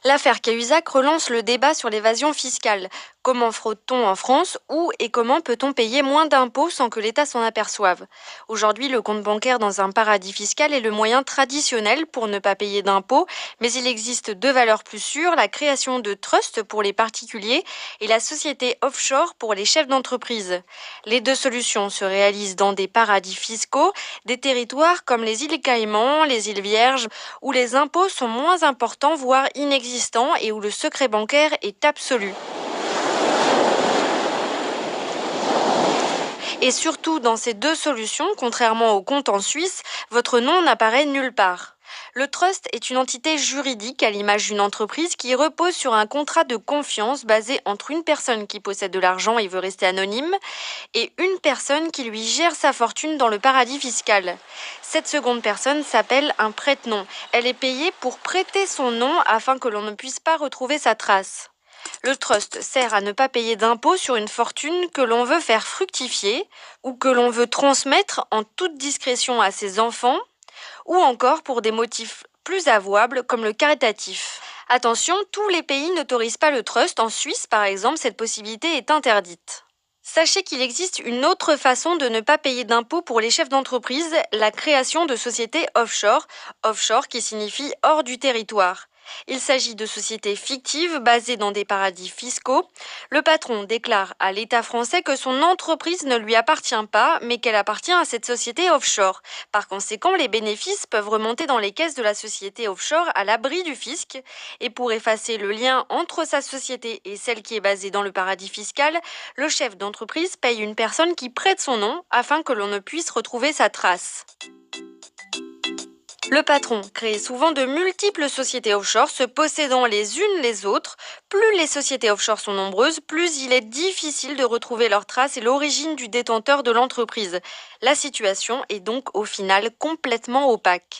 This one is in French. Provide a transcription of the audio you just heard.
L'affaire Cahuzac relance le débat sur l'évasion fiscale. Comment fraude-t-on en France? Où et comment peut-on payer moins d'impôts sans que l'État s'en aperçoive? Aujourd'hui, le compte bancaire dans un paradis fiscal est le moyen traditionnel pour ne pas payer d'impôts, mais il existe deux valeurs plus sûres, la création de trusts pour les particuliers et la société offshore pour les chefs d'entreprise. Les deux solutions se réalisent dans des paradis fiscaux, des territoires comme les îles Caïmans, les îles Vierges, où les impôts sont moins importants, voire inexistants, et où le secret bancaire est absolu. Et surtout, dans ces deux solutions, contrairement au compte en Suisse, votre nom n'apparaît nulle part. Le trust est une entité juridique à l'image d'une entreprise qui repose sur un contrat de confiance basé entre une personne qui possède de l'argent et veut rester anonyme et une personne qui lui gère sa fortune dans le paradis fiscal. Cette seconde personne s'appelle un prête-nom. Elle est payée pour prêter son nom afin que l'on ne puisse pas retrouver sa trace. Le trust sert à ne pas payer d'impôts sur une fortune que l'on veut faire fructifier ou que l'on veut transmettre en toute discrétion à ses enfants ou encore pour des motifs plus avouables comme le caritatif. Attention, tous les pays n'autorisent pas le trust. En Suisse, par exemple, cette possibilité est interdite. Sachez qu'il existe une autre façon de ne pas payer d'impôts pour les chefs d'entreprise, la création de sociétés offshore, offshore qui signifie hors du territoire. Il s'agit de sociétés fictives basées dans des paradis fiscaux. Le patron déclare à l'État français que son entreprise ne lui appartient pas, mais qu'elle appartient à cette société offshore. Par conséquent, les bénéfices peuvent remonter dans les caisses de la société offshore à l'abri du fisc. Et pour effacer le lien entre sa société et celle qui est basée dans le paradis fiscal, le chef d'entreprise paye une personne qui prête son nom afin que l'on ne puisse retrouver sa trace. Le patron crée souvent de multiples sociétés offshore se possédant les unes les autres. Plus les sociétés offshore sont nombreuses, plus il est difficile de retrouver leurs traces et l'origine du détenteur de l'entreprise. La situation est donc au final complètement opaque.